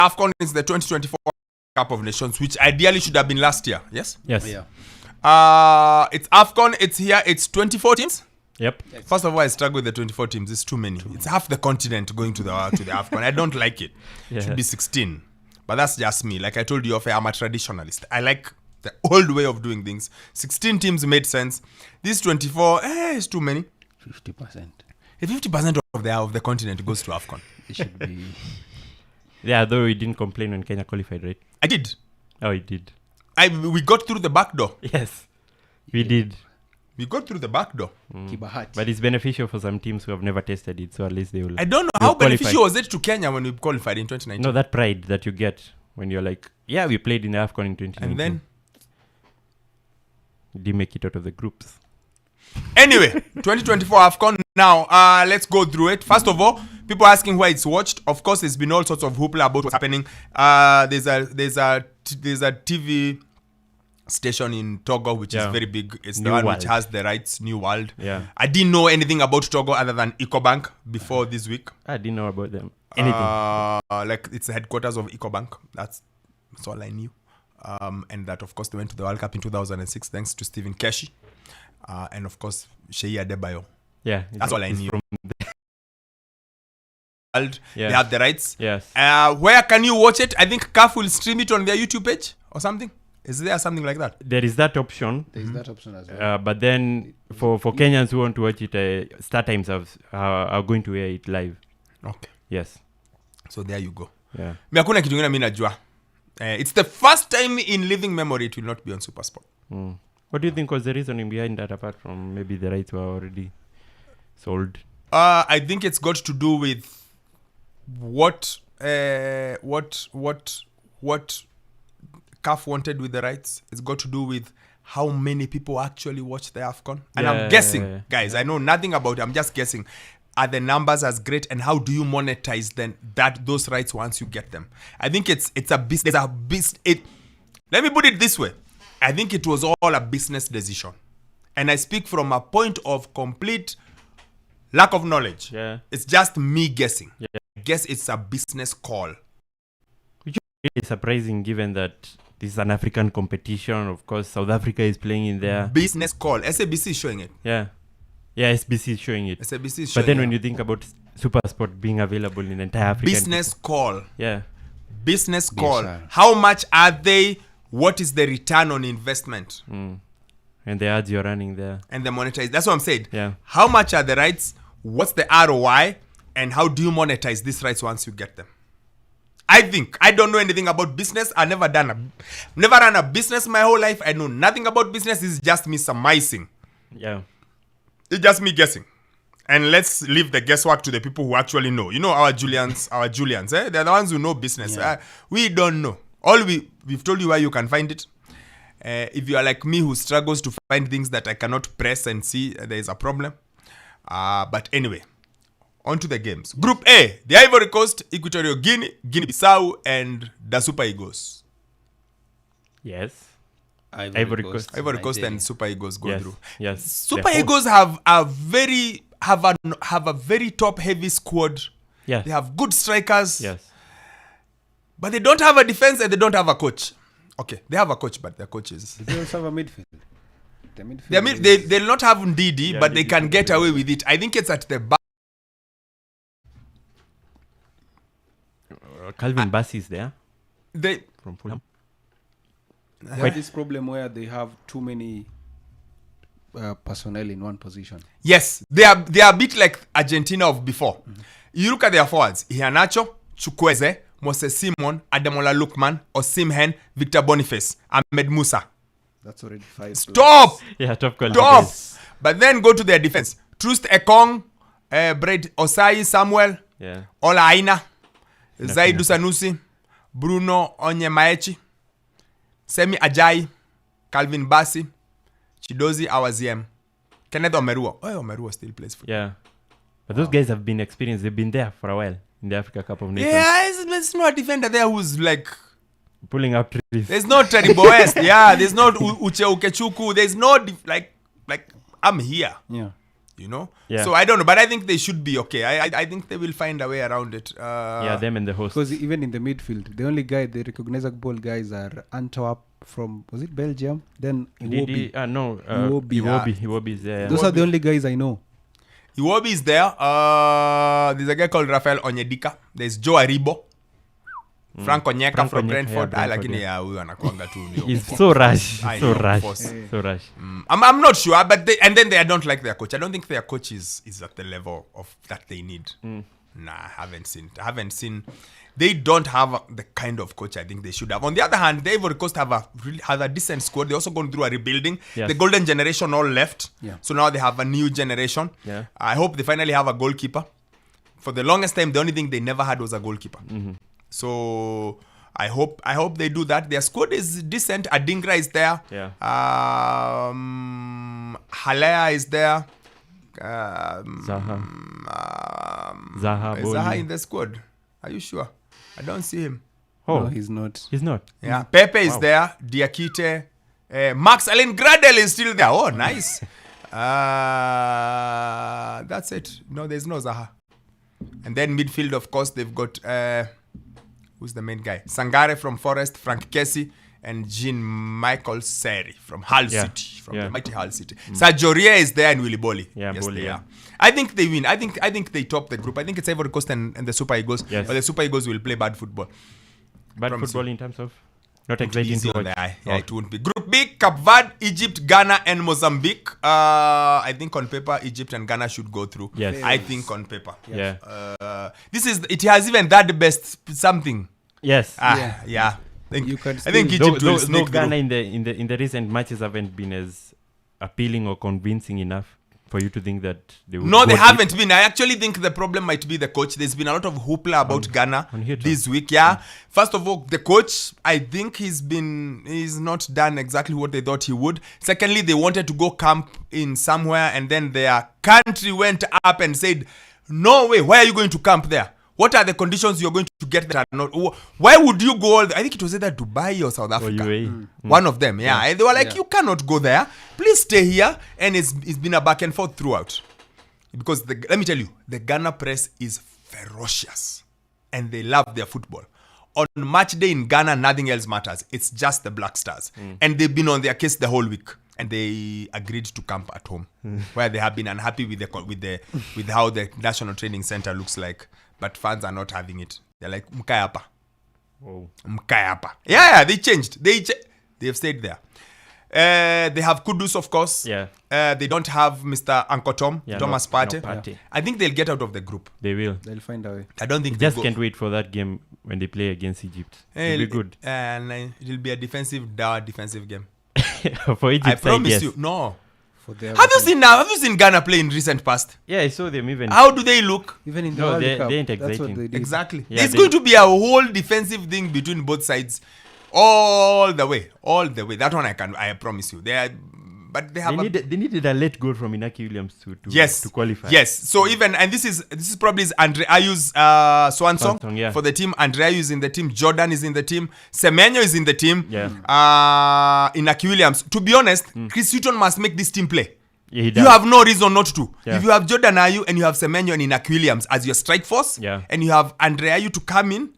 Afcon is the 2024 Cup of Nations, which ideally should have been last year. Yes? Yes. Yeah. It's Afcon, it's here, it's 24 teams. Yep. First of all, I struggle with the 24 teams. It's too many. It's half the continent going to the Afcon. I don't like it. Yeah. It should be 16. But that's just me. Like I told you, I'm a traditionalist. I like the old way of doing things. 16 teams made sense. This 24, is too many. 50%. If 50% of the continent goes to Afcon. It should be. Yeah, though we didn't complain when Kenya qualified, right? I did. Oh, it did. We got through the back door. Yes, we did. We got through the back door. Kibahati. But it's beneficial for some teams who have never tested it, so at least they will. I don't know how beneficial was it to Kenya when we qualified in 2019. No, that pride that you get when you're like, yeah, we played in the Afcon in 2019. And then? Didn't make it out of the groups. Anyway, 2024 Afcon. Now, let's go through it. First of all, people asking where it's watched. Of course, there's been all sorts of hoopla about what's happening. There's a TV station in Togo which is very big. It's the one which has the rights. New World. Yeah. I didn't know anything about Togo other than EcoBank before this week. I didn't know about them. Anything. Like it's the headquarters of EcoBank. That's all I knew. And that, of course, they went to the World Cup in 2006 thanks to Stephen Keshi. And of course, Sheyi Adebayo. Yeah. That's all I knew. They have the rights. Yes. Where can you watch it? I think CAF will stream it on their YouTube page or something. Is there something like that? There is that option. There is that option as well. But then for Kenyans who want to watch it, Star Times are going to air it live. Okay. Yes. So there you go. Yeah. Hakuna kitu ngine mimi najua. It's the first time in living memory it will not be on SuperSport. What do you think was the reasoning behind that, apart from maybe the rights were already sold? I think it's got to do with what CAF wanted with the rights. It's got to do with how many people actually watch the Afcon. And I'm guessing, guys, I know nothing about it. I'm just guessing. Are the numbers as great, and how do you monetize then those rights once you get them? I think it's a business. Let me put it this way. I think it was all a business decision. And I speak from a point of complete lack of knowledge. Yeah. It's just me guessing. Yeah. I guess it's a business call. Which is really surprising given that this is an African competition. Of course, South Africa is playing in there. Business call. SABC is showing it. Yeah. Yeah, SBC is showing it. SABC is showing it. But then when you think about SuperSport being available in the entire African... Business call. Yeah. Business call. How much are they? What is the return on investment? And the ads you're running there. And the monetize. That's what I'm saying. Yeah. How much are the rights? What's the ROI? And how do you monetize these rights once you get them? I don't know anything about business. I've never run a business my whole life. I know nothing about business. It's just me surmising. Yeah. It's just me guessing. And let's leave the guesswork to the people who actually know. You know, our Julians, they're the ones who know business. Yeah. We don't know. We've told you where you can find it. If you are like me who struggles to find things that I cannot press and see, there is a problem. But anyway, on to the games. Group A, the Ivory Coast, Equatorial Guinea, Guinea-Bissau, and the Super Eagles. Yes. Ivory Coast and Super Eagles go through. Yes. Super Eagles have a very top heavy squad. Yes. They have good strikers. Yes. But they don't have a defense and they don't have a coach. Okay, they have a coach, but their coach is... They also have a midfield. They'll not have Ndidi, but they can get away with it. I think it's at the back. Calvin Bassey is there. From Fulham. They have this problem where they have too many personnel in one position. Yes, they are a bit like Argentina of before. You look at their forwards: Iheanacho, Chukwueze, Moses Simon, Ademola Lookman, Osimhen, Victor Boniface, Ahmed Musa. That's already 5. Stop! Yeah, top quality. Stop! But then go to their defense. Trust Ekong, Brad Osai Samuel, Ola Aina, Zaidu Sanusi, Bruno Onyemaechi, Semi Ajayi, Calvin Bassey, Chidozie Awaziem, Kenneth Omeruo. Omeruo still plays football. Yeah. But those guys have been experienced. They've been there for a while in the Africa Cup of Nations. Yeah, there's no defender there who's like... pulling up trees. There's no Taribo West. Yeah, there's no Uche Ukechuku. There's no... Like, I'm here. Yeah. You know? Yeah. So I don't know, but I think they should be okay. I think they will find a way around it. Them and the host. Because even in the midfield, the only guy, the recognizable guys are Antwerp from, was it Belgium? Then Iwobi. Iwobi is there. Those are the only guys I know. Iwobi is there. There's a guy called Rafael Onyedika. There's Joe Aribo. Frank Onyeka from Brentford. Lakini huyu anakuanga tu. He's so rush. So rush. I'm not sure, but and then they don't like their coach. I don't think their coach is at the level of that they need. Nah, I haven't seen. They don't have the kind of coach I think they should have. On the other hand, the Ivory Coast have a decent squad. They're also going through a rebuilding. Yes. The golden generation all left. Yeah. So now they have a new generation. Yeah. I hope they finally have a goalkeeper. For the longest time, the only thing they never had was a goalkeeper. So I hope they do that. Their squad is decent. Adingra is there. Yeah. Halea is there. Zaha Is Zaha in the squad? Are you sure? I don't see him. Oh, No, he's not. he's not. Yeah, Pepe is there. Diakite. Max Allen Gradel is still there. Oh, nice. That's it. No, there's no Zaha. And then midfield, of course, they've got who's the main guy? Sangare from Forest, Frank Kessie, and Jean-Michael Seri from Hull City, from the mighty Hull City. Sergio Rie is there and Willy Bolly. Yeah, yes, Bolly, they are. I think they win. I think they top the group. I think it's Ivory Coast and the Super Eagles. Yes. But the Super Eagles will play bad football. Bad football in terms of not exciting Easy to on watch. the eye. Yeah, it won't be. Group B, Cape Verde, Egypt, Ghana, and Mozambique. I think on paper, Egypt and Ghana should go through. Yes. I think on paper. Yeah. It has even that best something. Yes. Yeah. I think Egypt will Though sneak Ghana through. in the recent matches haven't been as appealing or convincing enough for you to think that they will. No, they haven't been. I actually think the problem might be the coach. There's been a lot of hoopla about Ghana this week. Yeah. First of all, the coach, I think he's not done exactly what they thought he would. Secondly, they wanted to go camp in somewhere and then their country went up and said, no way, why are you going to camp there? What are the conditions you're going to get that are not? Why would you go I think it was either Dubai or South Africa. Or UAE. One of them, yeah. They were like, you cannot go there. Please stay here. And it's been a back and forth throughout. Because let me tell you, the Ghana press is ferocious. And they love their football. On match day in Ghana, nothing else matters. It's just the Black Stars. And they've been on their case the whole week. And they agreed to camp at home, where they have been unhappy with how the National Training Center looks like. But fans are not having it. They're like, Mkayapa. Oh. Mkayapa. Yeah, they changed. They've stayed there. They have Kudus, of course. Yeah. They don't have Mr. Uncle Tom, Thomas Partey. No Partey. I think they'll get out of the group. They will. They'll find a way. I don't think Just can't wait for that game when they play against Egypt. It'll be good. And it'll be a defensive game. For Egypt, I promise yes. you. No. Have you seen Ghana play in recent past? Yeah, I saw them even. How do they look? Even in the No, World they Cup, ain't that's what exciting. they did. Exactly. Yeah, It's going to be a whole defensive thing between both sides, all the way. That one I promise you. They needed a late goal from Inaki Williams to qualify. Yes. So this is probably Andre Ayu's swan song yeah. for the team. Andre Ayew is in the team. Jordan is in the team. Semenyo is in the team. Yeah. Inaki Williams. To be honest, Chris Hutton must make this team play. Yeah, he does. You have no reason not to. Yeah. If you have Jordan Ayew and you have Semenyo and Inaki Williams as your strike force, and you have Andre Ayew to come in,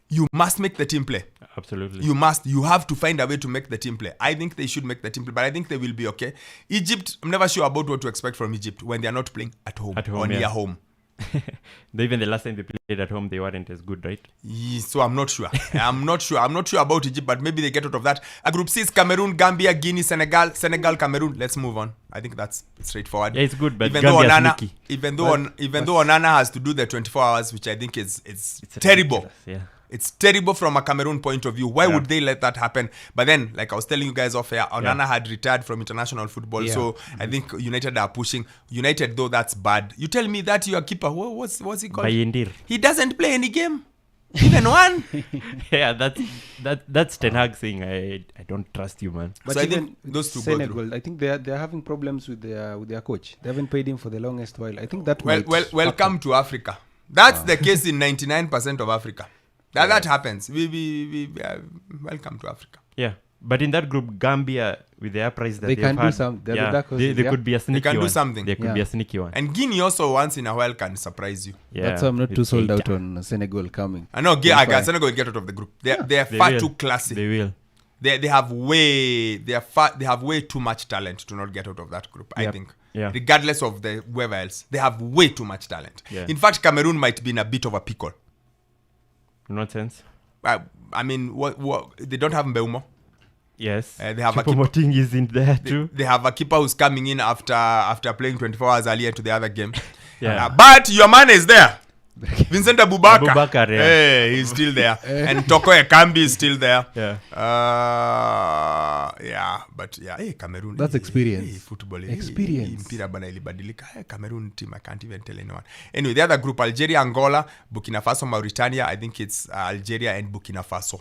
you must make the team play. Absolutely. You have to find a way to make the team play. I think they should make the team play, but I think they will be okay. Egypt, I'm never sure about what to expect from Egypt when they are not playing at home or near home. Even the last time they played at home, they weren't as good, right? So I'm not sure. I'm not sure about Egypt, but maybe they get out of that. Group C is Cameroon, Gambia, Guinea, Senegal, Cameroon. Let's move on. I think that's straightforward. Yeah, it's good, but even Gambia's though Onana has to do the 24 hours, which I think is terrible. Ridiculous. Yeah. It's terrible from a Cameroon point of view. Why would they let that happen? But then, like I was telling you guys off air, Onana had retired from international football. So I think United are pushing. United, though, that's bad. You tell me that your keeper, what's he called? Bayendir. He doesn't play any game. Even one. Yeah, that's Ten Hag saying, I don't trust you, man. But so I even think those two Senegal, go through. I think they're having problems with their coach. They haven't paid him for the longest while. I think that welcome to Africa. That's the case in 99% of Africa. That happens. We welcome to Africa. Yeah. But in that group, Gambia, with the uprise that They they've can do had, some- they're the dark horses, they yeah. could be a sneaky can do one. something. They could be a sneaky one. And Guinea also once in a while can surprise you. Yeah, That's why I'm not with too sold out Keita. on Senegal coming. I know Qualify. Senegal will get out of the group. They are They far will. too classy. They will. They have way too much talent to not get out of that group. I Yep. think, Yeah. regardless of the whoever else, they have way too much talent. Yeah. In fact, Cameroon might be in a bit of a pickle. In what sense? I mean, what they don't have Mbeumo. Yes. They have a Choupo-Moting is in there too. They have a keeper who's coming in after playing 24 hours earlier to the other game. Yeah. But your man is there. Vincent Abubakar. Abubakar, yeah. Hey, he's still there. And Toko Ekambi is still there. Yeah. Hey, Cameroon. That's experience. Hey, football. Experience. Mpira bana ilibadilika. Hey, Cameroon team, I can't even tell anyone. Anyway, the other group, Algeria, Angola, Burkina Faso, Mauritania. I think it's Algeria and Burkina Faso.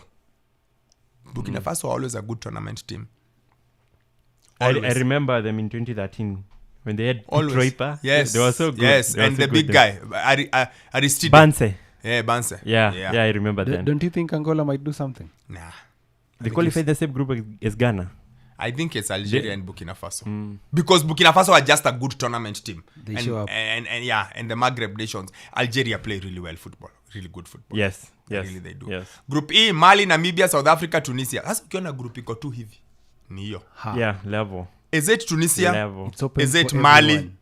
Burkina Faso are always a good tournament team. I remember them in 2013 when they had Troipa. Yes. They were so good. Yes, They were and so the good big then. guy, Aristide. Banse. Yeah, Banse. Yeah, I remember them. Don't you think Angola might do something? Nah. They qualified the same group as Ghana. I think it's Algeria and Burkina Faso. Because Burkina Faso are just a good tournament team. They show up. And the Maghreb nations. Algeria play really well football. Really good football. Yes. Really they do. Yes. Group E, Mali, Namibia, South Africa, Tunisia. Sasa ukiona group iko tu hivi. Ni hiyo. Yeah, level. Is it Tunisia? Level. It's open Is it for Mali? everyone.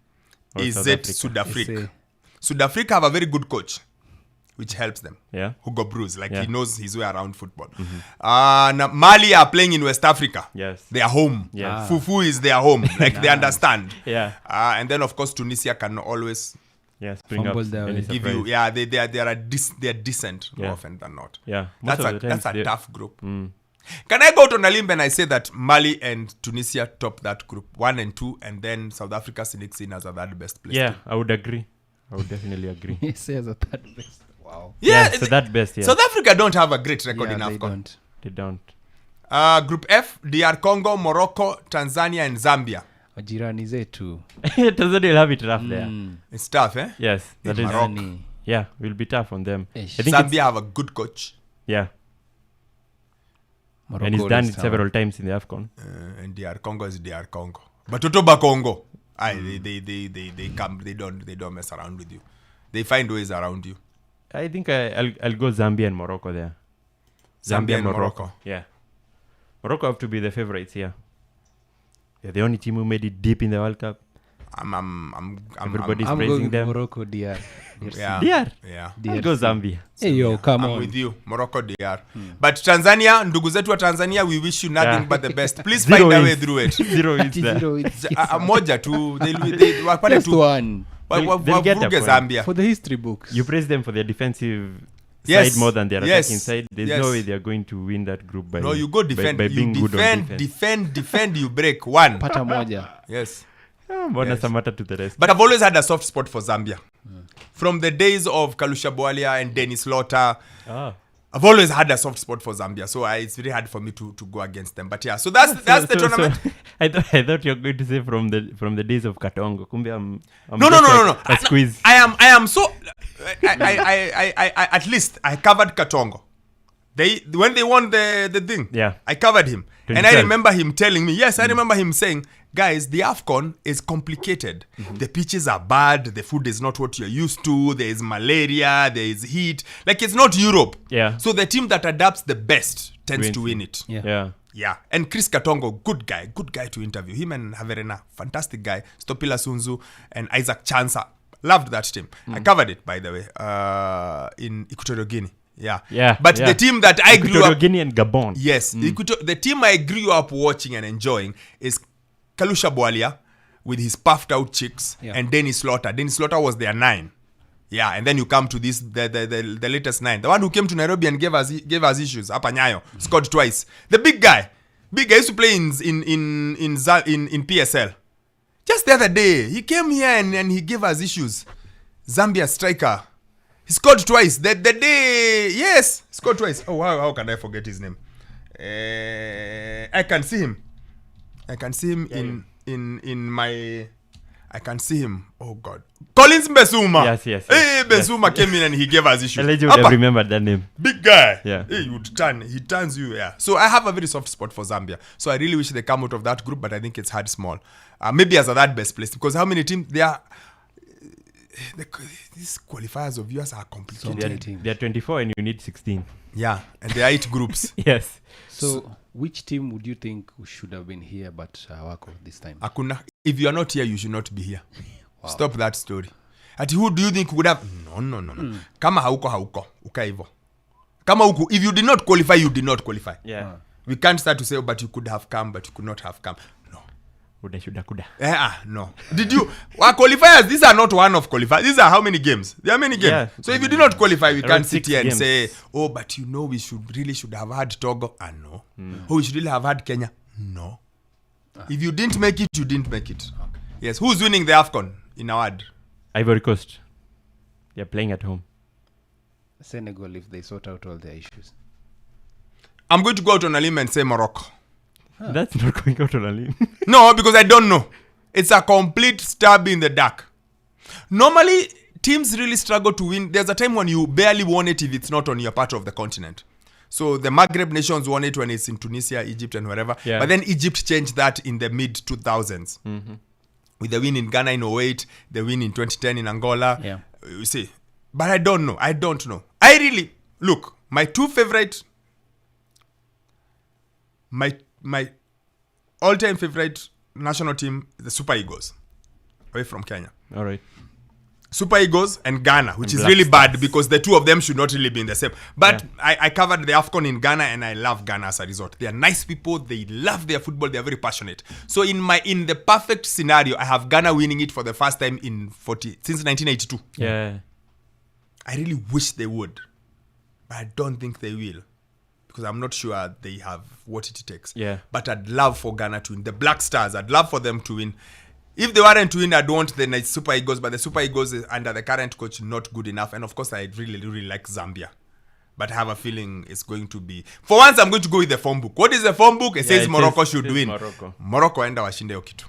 Or Is South it Africa. South Africa? It's South Africa have a very good coach, which helps them. Yeah. Hugo Bruce, Yeah. he knows his way around football. Now Mali are playing in West Africa. Yes. They are home. Yes. Fufu is their home. They understand. Yeah. And then of course Tunisia can always Yes. Bring Fumble up their any way. give surprise. you. Yeah, they are decent more Yeah. often than not. Yeah. Most That's of the times a they- tough group. Can I go to a limb and I say that Mali and Tunisia top that group 1 and 2, and then South Africa sneaks in as a third best place? Yeah, I would agree. I would definitely agree. He says a third best. Wow. Yeah. so that best, yeah. South Africa don't have a great record Yeah, in they Afcon. don't. They don't. Group F, DR Congo, Morocco, Tanzania, and Zambia. Majirani zetu. Tanzania will have it rough there. It's tough, eh? Yes. That is. Morocco. Jirani. Yeah, will be tough on them. Ish. I think it's, Zambia have a good coach, yeah. Morocco And he's done is it tough. several times in the Afcon. and DR Congo is DR Congo. But Totoba Congo, they come, they don't mess around with you. They find ways around you. I think I'll go Zambia and Morocco there. Zambia and Morocco. Yeah. Morocco have to be the favorites here. They're the only team who made it deep in the World Cup. Everybody's I'm praising going them. Morocco, DR. Yeah. DR. Yeah. I'll go Zambia. Hey, yo, come I'm on. with you, Morocco DR. But Tanzania, ndugu zetu wa Tanzania, we wish you nothing Yeah. but the best. Please Zero find a wins. way through it. Zero is there. Zero, it's Moja tu, they wapate just tu, one. They'll get a wavuruge point. Zambia. For the history books. You praise them for their defensive Yes. side more than their Yes. attacking side. There's Yes. no way they're going to win that group by No, you go defend. by You being good on defend, you break one. Pata moja. Yes. Mbona Yes. Samata to the rest. But I've always had a soft spot for Zambia. From the days of Kalusha Bwalia and Dennis Lotter, I've always had a soft spot for Zambia. So it's very hard for me to go against them. But yeah, so that's the tournament. I thought you were going to say from the days of Katongo. Kumbe I'm No. just like a squeeze. I am so. I at least I covered Katongo. When they won the thing. Yeah. I covered him, and I 2012. remember him telling me. Yes, I remember him saying, "Guys, the Afcon is complicated. The pitches are bad. The food is not what you're used to. There is malaria. There is heat. Like it's not Europe. Yeah. So the team that adapts the best tends Wins. to win it. Yeah. Yeah. And Chris Katongo, good guy to interview. Him and Haverena, fantastic guy. Stopila Sunzu and Isaac Chansa. Loved that team. I covered it, by the way, in Equatorial Guinea. Yeah. But the team that I grew Equatorial up... Guinea and Gabon. Yes. The team I grew up watching and enjoying is Kalusha Bwalia with his puffed out cheeks and Dennis Slaughter. Dennis Slaughter was their 9. Yeah, and then you come to this the latest 9. The one who came to Nairobi and gave us issues. Apa Nyayo scored twice. The big guy used to play in PSL. Just the other day, he came here and he gave us issues. Zambia striker. He scored twice. The day, yes, scored twice. Oh, how can I forget his name? I can see him. In my. I can see him. Oh God, Collins Mbesuma. Yes. Hey, Mbesuma came in and he gave us issues. You would have remembered that name. Big guy. Yeah. Hey, he turns you. Yeah. So I have a very soft spot for Zambia. So I really wish they come out of that group, but I think it's hard small. Maybe as a that best place, because how many teams they are? These qualifiers of yours are complicated. They are 24 and you need 16. Yeah, and there are 8 groups. Yes. So which team would you think should have been here but Wako this time? Akuna. If you are not here, you should not be here. Wow. Stop that story. Ati who do you think would have? No. Kama hauko. Uka hivyo. Kama huku, if you did not qualify, you did not qualify. Yeah. We can't start to say, oh, but you could have come, but you could not have come. No. Kuda. No. Did you? Our qualifiers, these are not one of qualifiers. These are how many games? There are many games. Yeah. So if you did not qualify, we can't sit here and say, oh, but we should have had Togo. No. Oh, we should really have had Kenya. No. If you didn't make it, you didn't make it. Okay. Yes. Who's winning the Afcon in Awad? Ivory Coast. They're playing at home. Senegal, if they sort out all their issues. I'm going to go out on a limb and say Morocco. That's not going out on a limb. No, because I don't know. It's a complete stab in the dark. Normally, teams really struggle to win. There's a time when you barely won it if it's not on your part of the continent. So the Maghreb nations won it when it's in Tunisia, Egypt, and wherever. Yeah. But then Egypt changed that in the mid-2000s. Mm-hmm. With the win in Ghana in 2008, the win in 2010 in Angola. Yeah. You see. But I don't know. I really... Look, my two favorite... My all-time favorite national team, the Super Eagles, away from Kenya. All right. Super Eagles and Ghana, which is really bad because the two of them should not really be in the same. But yeah. I covered the Afcon in Ghana and I love Ghana as a result. They are nice people. They love their football. They are very passionate. So in the perfect scenario, I have Ghana winning it for the first time since 1982. Yeah. I really wish they would, but I don't think they will. Because I'm not sure they have what it takes. Yeah. But I'd love for Ghana to win. The Black Stars, I'd love for them to win. If they weren't to win, I'd want the Super Eagles. But the Super Eagles, under the current coach, not good enough. And of course, I really, really like Zambia. But I have a feeling it's going to be... For once, I'm going to go with the form book. What is the form book? It says Morocco should win. Morocco enda washinde hiyo kitu.